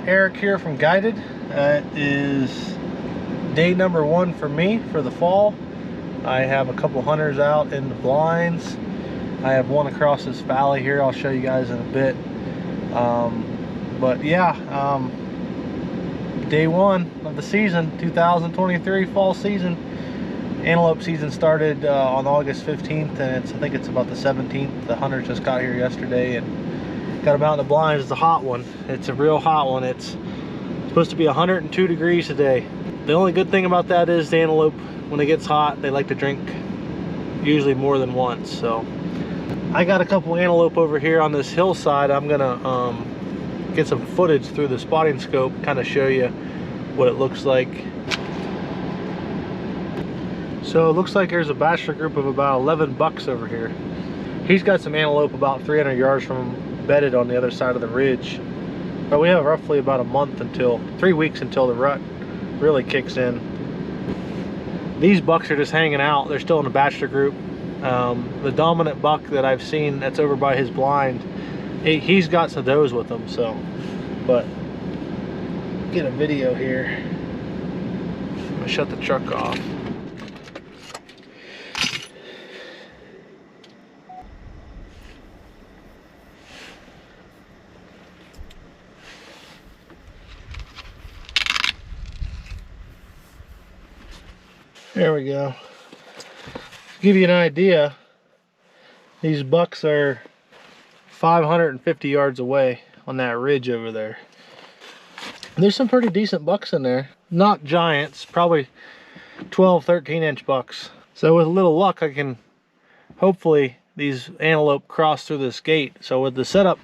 Eric here from Guided. It is day number 1 for me for the fall. I have a couple hunters out in the blinds. I have one across this valley here. I'll show you guys in a bit. But yeah, day 1 of the season, 2023 fall season. Antelope season started on August 15th, and I think it's about the 17th. The hunters just got here yesterday and got them out in the blinds. It's a hot one. It's a real hot one. It's supposed to be 102 degrees today. The only good thing about that is the antelope, when it gets hot, they like to drink usually more than once. So I got a couple antelope over here on this hillside. I'm gonna get some footage through the spotting scope, kind of show you what it looks like. So it looks like there's a bachelor group of about 11 bucks over here. He's got some antelope about 300 yards from him, bedded on the other side of the ridge. But we have roughly about a month until 3 weeks until the rut really kicks in. These bucks are just hanging out. They're still in the bachelor group. The dominant buck that I've seen that's over by his blind, he's got some does with him. So, but get a video here. I'm gonna shut the truck off. There we go. To give you an idea, these bucks are 550 yards away on that ridge over there. There's some pretty decent bucks in there. Not giants, probably 12, 13-inch bucks. So with a little luck, I can hopefully these antelope cross through this gate. So with the setup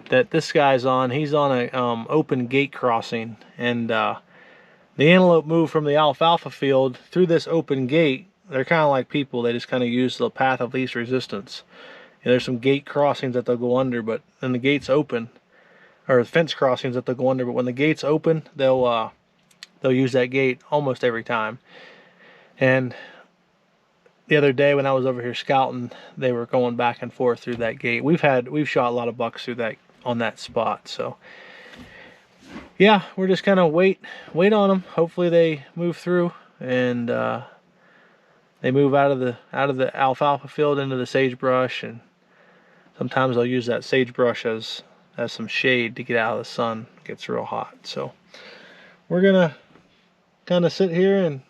that this guy's on, he's on a open gate crossing, and the antelope move from the alfalfa field through this open gate. They're kind of like people. They just kind of use the path of least resistance. And there's some gate crossings that they'll go under, but when the gate's open, or fence crossings that they'll go under, but when the gate's open, they'll use that gate almost every time. And the other day when I was over here scouting, they were going back and forth through that gate. We've shot a lot of bucks through that on that spot. So yeah, we're just kind of wait on them. Hopefully they move through and they move out of the alfalfa field into the sagebrush, and sometimes I'll use that sagebrush as some shade to get out of the sun. It gets real hot. So we're gonna kind of sit here and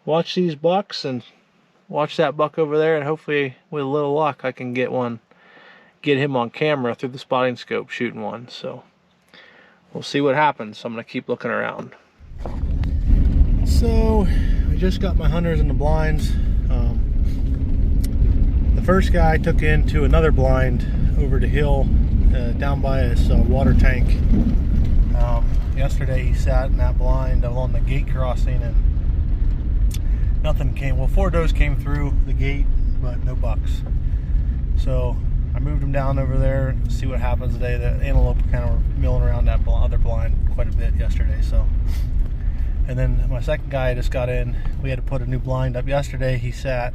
watch these bucks and watch that buck over there, and hopefully with a little luck I can get him on camera through the spotting scope shooting one. So we'll see what happens. I'm gonna keep looking around. So I just got my hunters in the blinds. The first guy I took into another blind over the hill down by his water tank. Yesterday he sat in that blind along the gate crossing, and nothing came. Well, 4 does came through the gate, but no bucks. So I moved him down over there to see what happens today. The antelope kind of were milling around that other blind quite a bit yesterday. So, and then my second guy just got in. We had to put a new blind up yesterday. He sat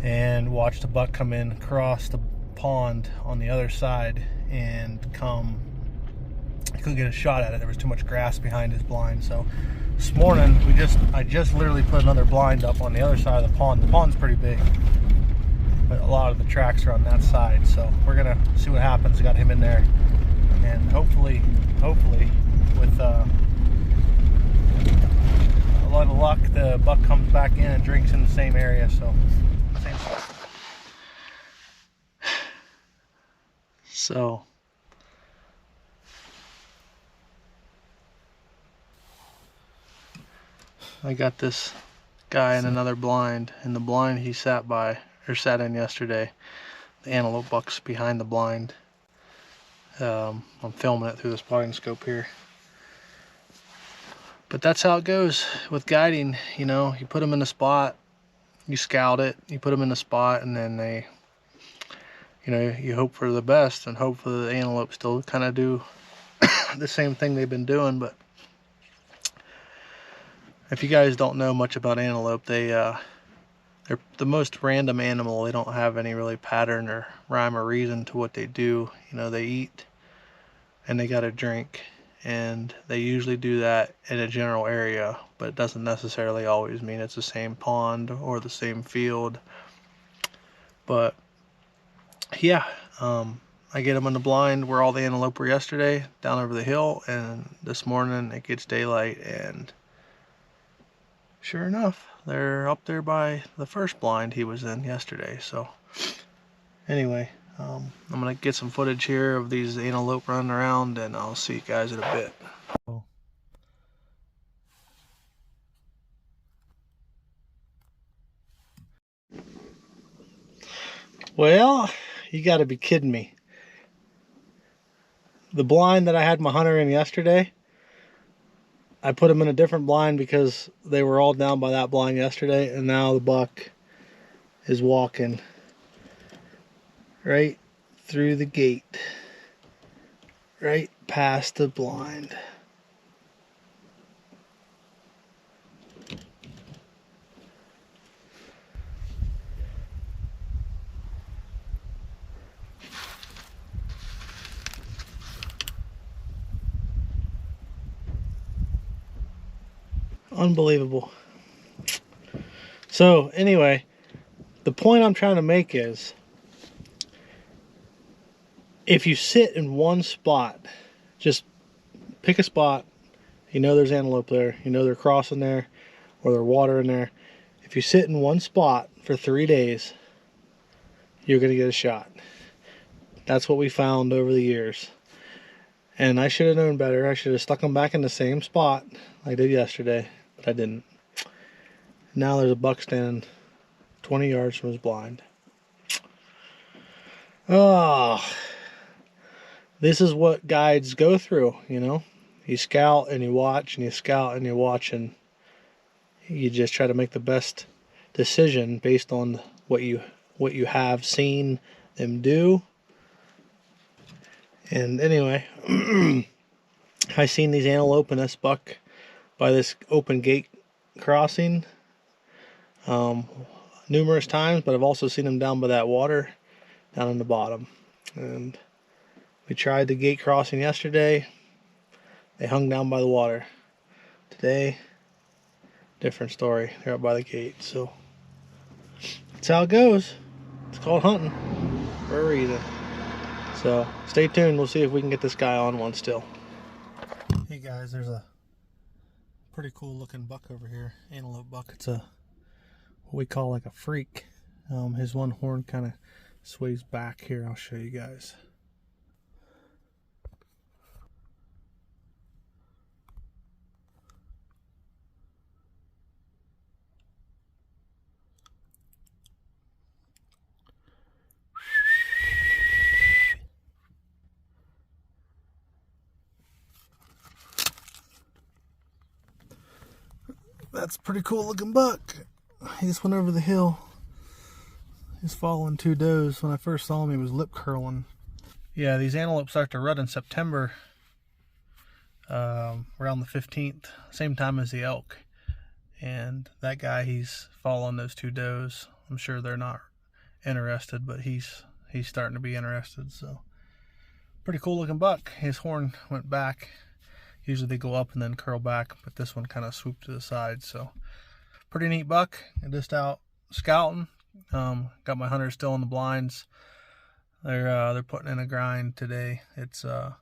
and watched a buck come in across the pond on the other side and come. I couldn't get a shot at it. There was too much grass behind his blind. So this morning I just literally put another blind up on the other side of the pond. The pond's pretty big, but a lot of the tracks are on that side. So we're gonna see what happens. Got him in there, and hopefully with a lot of luck, the buck comes back in and drinks in the same area. So same stuff. So I got this guy in another blind. In the blind he sat in yesterday, the antelope buck's behind the blind. I'm filming it through the spotting scope here. But that's how it goes with guiding. You know, you put them in the spot, you scout it, you put them in the spot, and then they, you know, you hope for the best, and hopefully the antelope still kind of do the same thing they've been doing. But if you guys don't know much about antelope, they're the most random animal. They don't have any really pattern or rhyme or reason to what they do. You know, they eat and they got a drink. And they usually do that in a general area, but it doesn't necessarily always mean it's the same pond or the same field. But yeah, I get them in the blind where all the antelope were yesterday, down over the hill, and this morning it gets daylight, and sure enough, they're up there by the first blind he was in yesterday. So anyway, I'm gonna get some footage here of these antelope running around, and I'll see you guys in a bit. Well, you gotta be kidding me. The blind that I had my hunter in yesterday, I put him in a different blind because they were all down by that blind yesterday, and now the buck is walking right through the gate, right past the blind. Unbelievable. So anyway, the point I'm trying to make is, if you sit in one spot, just pick a spot, you know there's antelope there, you know they're crossing there, or there's water in there. If you sit in one spot for 3 days, you're gonna get a shot. That's what we found over the years. And I should have known better. I should have stuck them back in the same spot I did yesterday, but I didn't. Now there's a buck standing 20 yards from his blind. Oh, this is what guides go through, you know. You scout and you watch, and you scout and you watch, and you just try to make the best decision based on what you have seen them do. And anyway, I seen these antelope and this buck by this open gate crossing numerous times, but I've also seen them down by that water down in the bottom. And we tried the gate crossing yesterday. They hung down by the water. Today, different story. They're up by the gate. So that's how it goes. It's called hunting for a reason. So stay tuned. We'll see if we can get this guy on one still. Hey guys, there's a pretty cool looking buck over here. Antelope buck. It's a what we call like a freak. His one horn kind of sways back here. I'll show you guys. That's a pretty cool looking buck. He just went over the hill. He's following 2 does. When I first saw him, he was lip curling. Yeah, these antelope start to rut in September, around the 15th, same time as the elk. And that guy, he's following those 2 does. I'm sure they're not interested, but he's starting to be interested. So pretty cool looking buck. His horn went back. Usually they go up and then curl back, but this one kind of swooped to the side. So pretty neat buck. I'm just out scouting. Got my hunters still in the blinds. They're putting in a grind today. It's a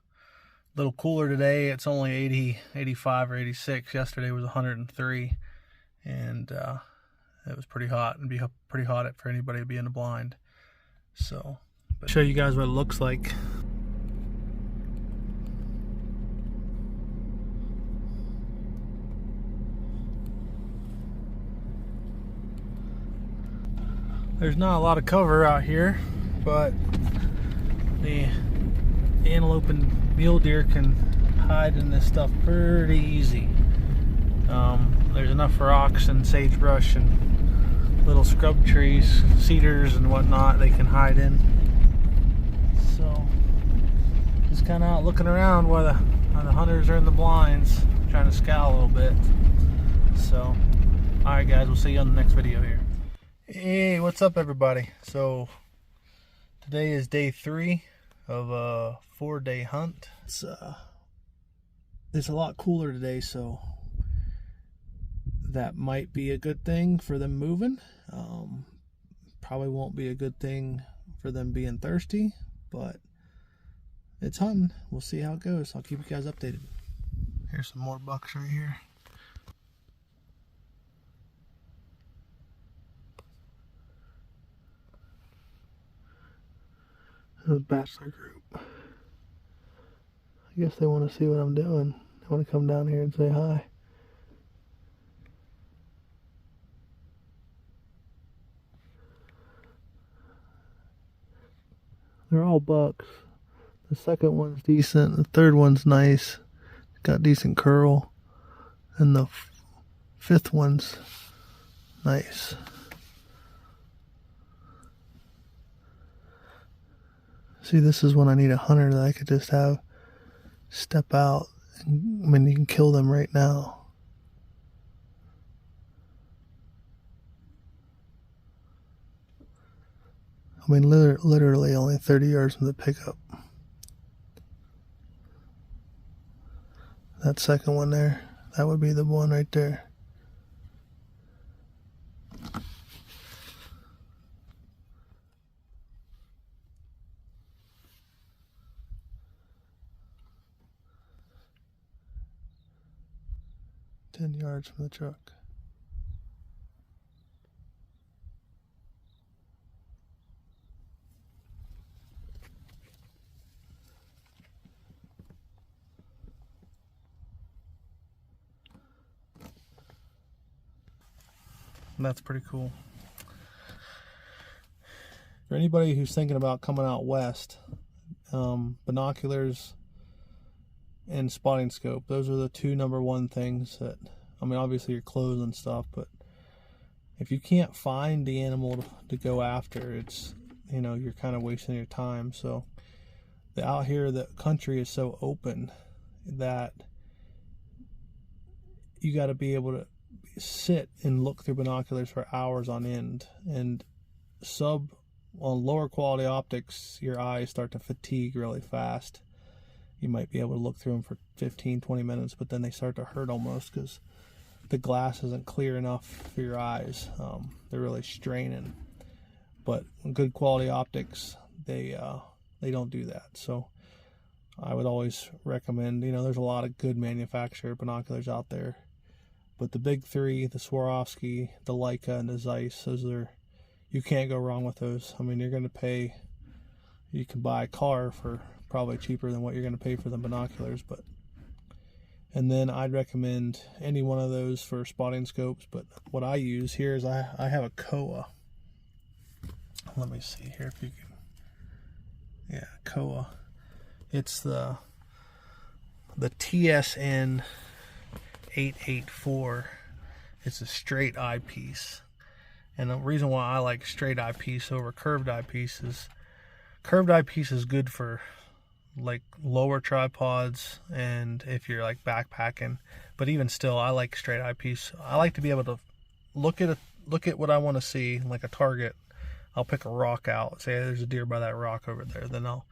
little cooler today. It's only 80, 85 or 86. Yesterday was 103, and it was pretty hot. It'd be pretty hot for anybody to be in the blind. So, but show you guys what it looks like. There's not a lot of cover out here, but the antelope and mule deer can hide in this stuff pretty easy. There's enough rocks and sagebrush and little scrub trees, cedars and whatnot they can hide in. So just kind of out looking around while the hunters are in the blinds, trying to scout a little bit. So alright guys, we'll see you on the next video here. Hey, what's up everybody? So today is day 3 of a 4-day hunt. It's a lot cooler today, so that might be a good thing for them moving. Probably won't be a good thing for them being thirsty, but it's hunting. We'll see how it goes. I'll keep you guys updated. Here's some more bucks right here. The bachelor group. I guess they want to see what I'm doing. They want to come down here and say hi. They're all bucks. The second one's decent. The third one's nice. Got decent curl. And the fifth one's nice. See, this is when I need a hunter that I could just have step out. I mean, you can kill them right now. I mean, literally only 30 yards from the pickup. That second one there, that would be the one right there. "10 yards from the truck." That's pretty cool. For anybody who's thinking about coming out west, binoculars and spotting scope, those are the two #1 things that, I mean, obviously your clothes and stuff, but if you can't find the animal to go after, it's, you know, you're kind of wasting your time. So out here, the country is so open that you got to be able to sit and look through binoculars for hours on end. And on lower quality optics, your eyes start to fatigue really fast. You might be able to look through them for 15-20 minutes, but then they start to hurt almost because the glass isn't clear enough for your eyes. They're really straining. But good quality optics, they don't do that. So I would always recommend, you know, there's a lot of good manufacturer binoculars out there, but the big three, the Swarovski, the Leica, and the Zeiss, you can't go wrong with those. I mean, you're going to pay, you can buy a car for probably cheaper than what you're going to pay for the binoculars. And then I'd recommend any one of those for spotting scopes, but what I use here is I have a Koa. Let me see here if you can, yeah, Koa. It's the TSN 884. It's a straight eyepiece, and the reason why I like straight eyepiece over curved eyepiece is curved eyepiece is good for like lower tripods and if you're like backpacking, but even still I like straight eyepiece. I like to be able to look at what I want to see, like a target. I'll pick a rock out, say there's a deer by that rock over there, then I'll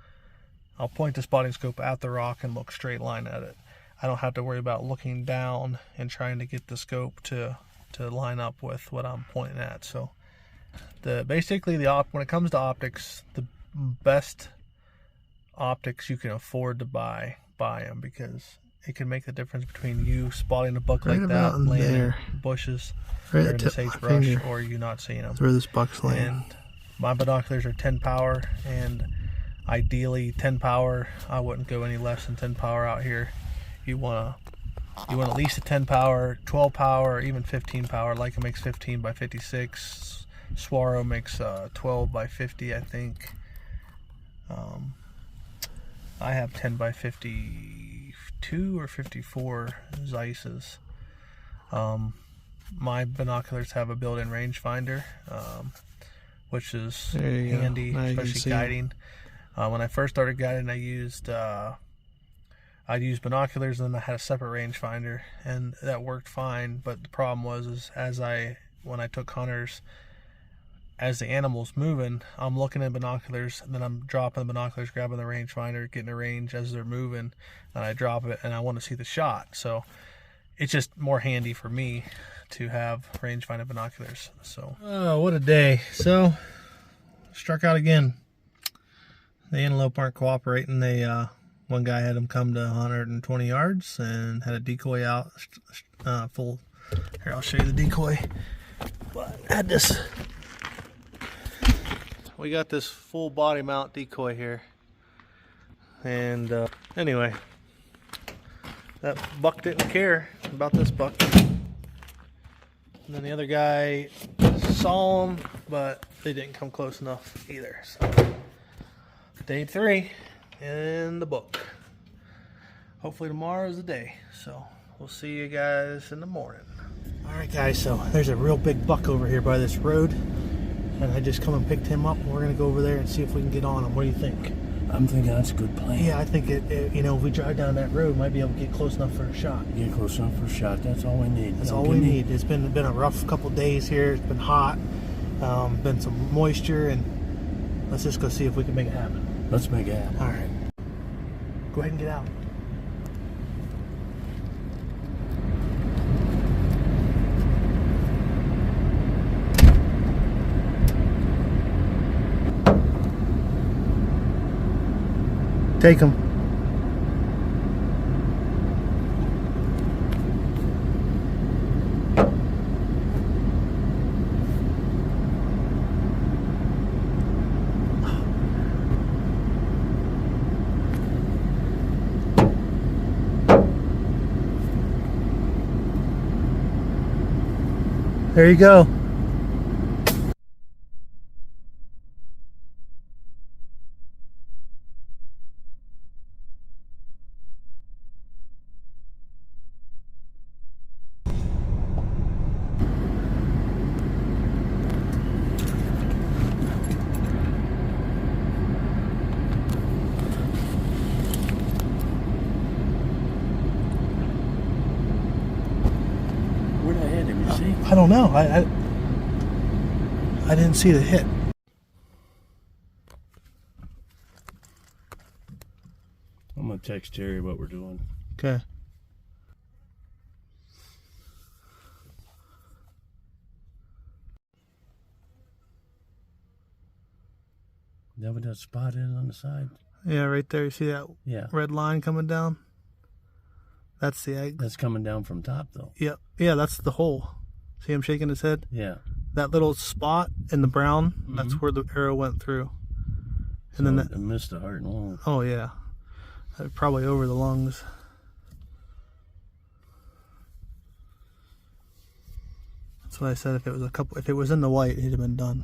point the spotting scope at the rock and look straight line at it. I don't have to worry about looking down and trying to get the scope to line up with what I'm pointing at. So when it comes to optics, the best optics you can afford to buy them, because it can make the difference between you spotting a buck like that laying in bushes or in the sagebrush, or you not seeing them. That's where this buck's laying. And my binoculars are 10 power, and ideally 10 power. I wouldn't go any less than 10 power out here. You want at least a 10 power, 12 power, or even 15 power. Leica makes 15 by 56. Swaro makes 12 by 50, I think. I have 10 by 52 or 54 Zeiss's. My binoculars have a built-in rangefinder, which is handy, especially guiding. When I first started guiding, I'd use binoculars, and then I had a separate rangefinder, and that worked fine. But the problem was, when I took hunters, as the animal's moving, I'm looking at binoculars, and then I'm dropping the binoculars, grabbing the rangefinder, getting a range as they're moving, and I drop it, and I want to see the shot. So it's just more handy for me to have rangefinder binoculars. So, oh, what a day. So, struck out again. The antelope aren't cooperating. They, one guy had them come to 120 yards and had a decoy out full. Here, I'll show you the decoy. But had this. We got this full body mount decoy here. And anyway, that buck didn't care about this buck. And then the other guy saw him, but they didn't come close enough either. So, day 3 in the book. Hopefully tomorrow is the day. So we'll see you guys in the morning. Alright guys, so there's a real big buck over here by this road. And I just come and picked him up. We're going to go over there and see if we can get on him. What do you think? I'm thinking that's a good plan. Yeah, I think you know, if we drive down that road, we might be able to get close enough for a shot. Get close enough for a shot. That's all we need. That's all we need. It's been a rough couple days here. It's been hot. Been some moisture, and let's just go see if we can make it happen. Let's make it happen. All right. Go ahead and get out. Take him. There you go. Where'd I hit him, you see? I don't know. I didn't see the hit. I'm gonna text Terry what we're doing. Okay. That what that spot is on the side? Yeah, right there. You see that red line coming down? That's the egg. That's coming down from top, though. Yep. Yeah, that's the hole. See him shaking his head? Yeah. That little spot in the brown, that's where the arrow went through. And So then it missed the heart and lung. oh yeah, probably over the lungs. That's what I said. If it was in the white, he'd have been done.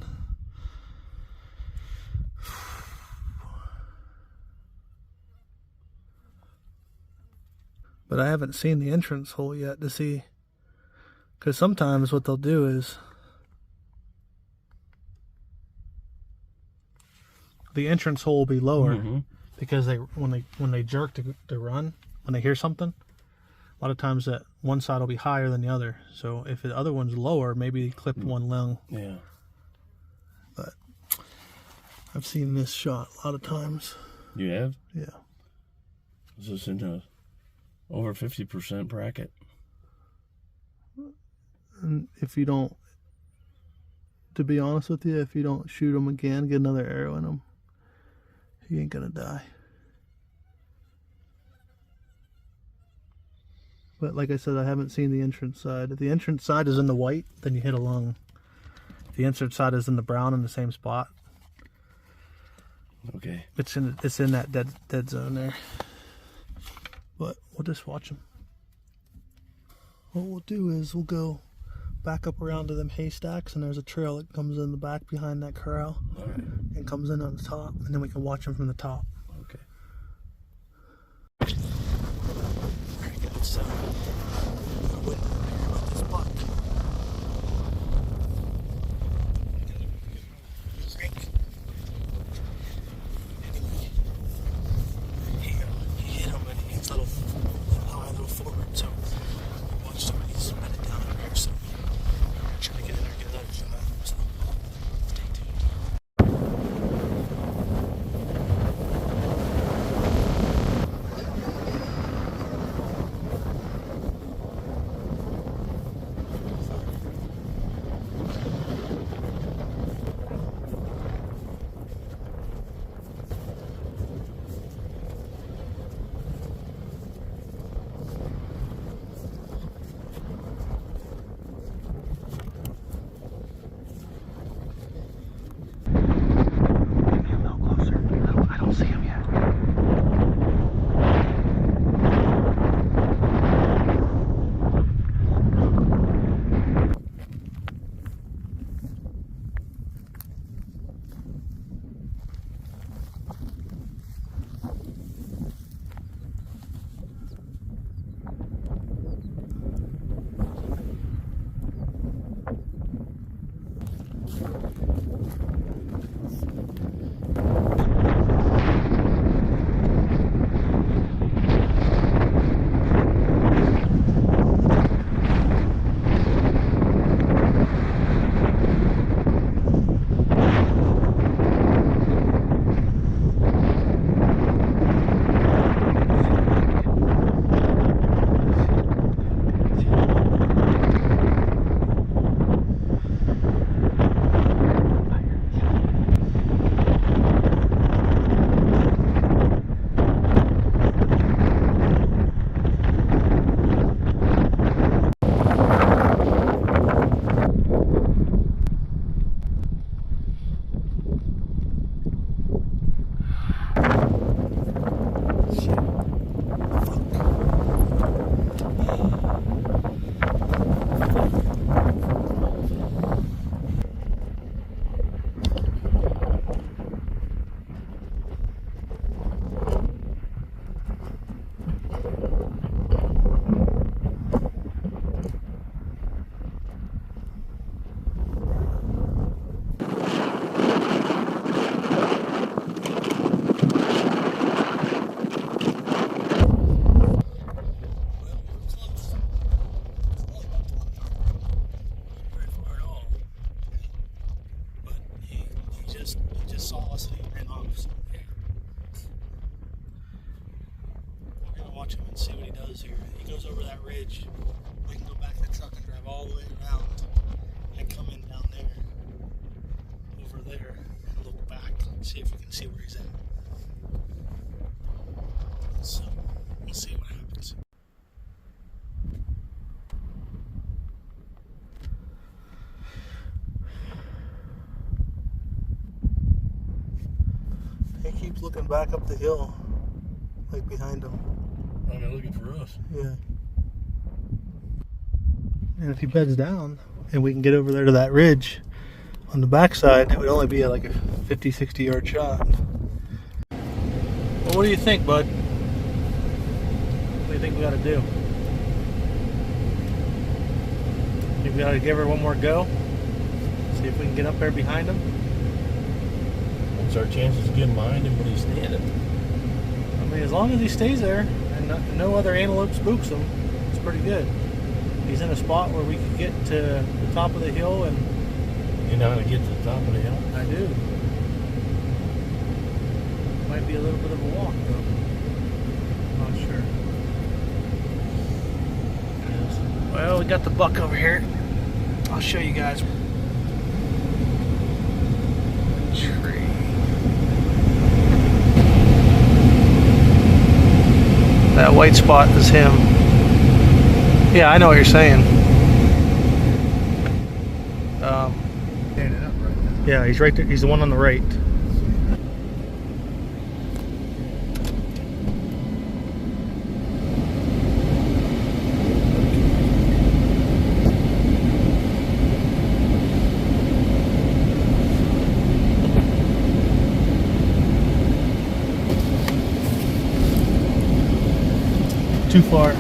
But I haven't seen the entrance hole yet to see, because sometimes what they'll do is the entrance hole will be lower because when they jerk to run, when they hear something, a lot of times that one side will be higher than the other. So if the other one's lower, maybe he clipped one lung. Yeah. But I've seen this shot a lot of times. You have? Yeah. Is this in a over 50% bracket? And if you don't, to be honest with you, if you don't shoot him again, get another arrow in him, he ain't gonna die. But like I said, I haven't seen the entrance side. If the entrance side is in the white, then you hit a lung. If the entrance side is in the brown in the same spot, okay, it's in that dead zone there. But we'll just watch them. What we'll do is we'll go back up around to them haystacks, and there's a trail that comes in the back behind that corral. All right. And comes in on the top, and then we can watch them from the top. Okay. Very good. So, what about this buck? He hit him, and he's a little high, a little forward. So, watch somebody's bedded down in there. So, I'm trying to get in there, get another shot. So, stay watch him and see what he does here. He goes over that ridge. We can go back to the truck and drive all the way around and come in down there, over there, and look back and see if we can see where he's at. So, we'll see what happens. He keeps looking back up the hill, like behind him. I mean, looking for us. Yeah. And if he beds down and we can get over there to that ridge on the backside, it would only be like a 50, 60 yard shot. Well, what do you think, bud? What do you think we got to do? Think we got to give her one more go? See if we can get up there behind him? What's our chances of getting behind him when he's standing? I mean, as long as he stays there and no other antelope spooks him, it's pretty good. He's in a spot where we could get to the top of the hill and... You know how to get to the top of the hill? I do. Might be a little bit of a walk, though. Not sure. Well, we got the buck over here. I'll show you guys. Tree. That white spot is him. Yeah, I know what you're saying. Standing up right now. Yeah, he's right there. He's the one on the right. Too far.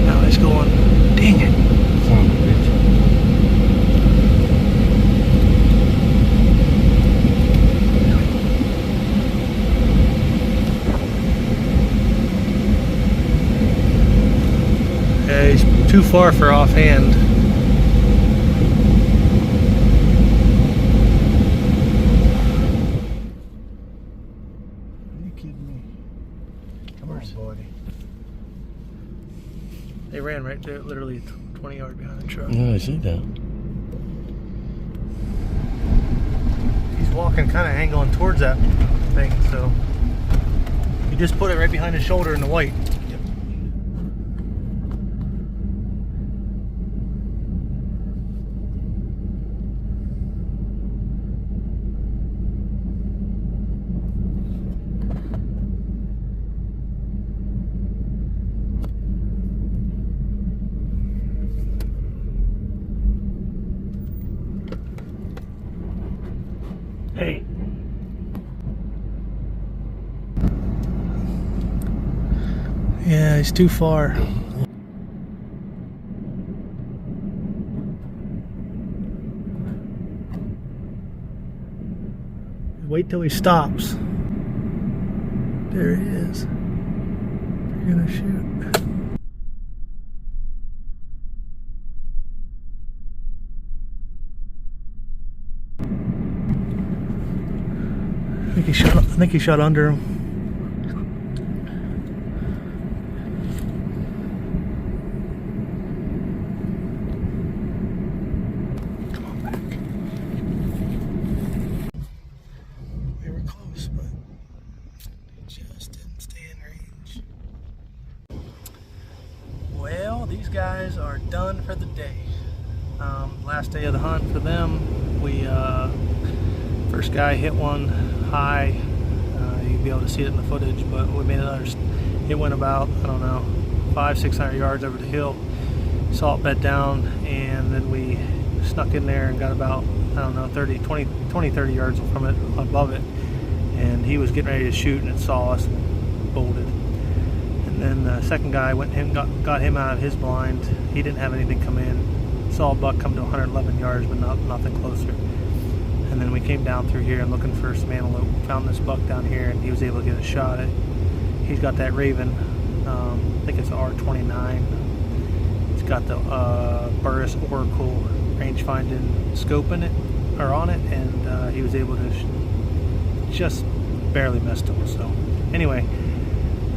Now he's going. Dang it. Son of a bitch. Yeah, he's too far for offhand. Are you kidding me? Come on, buddy. They ran right there, literally 20 yards behind the truck. No, I see that. He's walking kind of angling towards that thing, so you just put it right behind his shoulder in the white. Yep. Hey. Yeah, he's too far. Wait till he stops. There he is. You're gonna shoot. I think he shot under him. Come on back. We were close, but he just didn't stay in range. Well, these guys are done for the day. Last day of the hunt for them. We first guy hit one high. You'll be able to see it in the footage, but we made another. It went about, I don't know, 500-600 yards over the hill. Saw it bed down, and then we snuck in there and got about, I don't know, 20-30 yards from it, above it. And he was getting ready to shoot, and it saw us and bolted. And then the second guy went and got him out of his blind. He didn't have anything come in. Saw a buck come to 111 yards, but nothing closer. And then we came down through here and looking for some antelope. Found this buck down here, and he was able to get a shot at. He's got that Raven, I think it's R29. It's got the Burris Oracle range-finding scope in it, or on it, and he was able to just barely missed him. So anyway,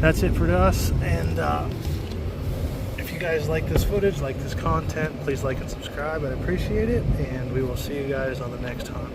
that's it for us, and if you guys like this footage, like this content, please like and subscribe. I'd appreciate it, and we will see you guys on the next hunt.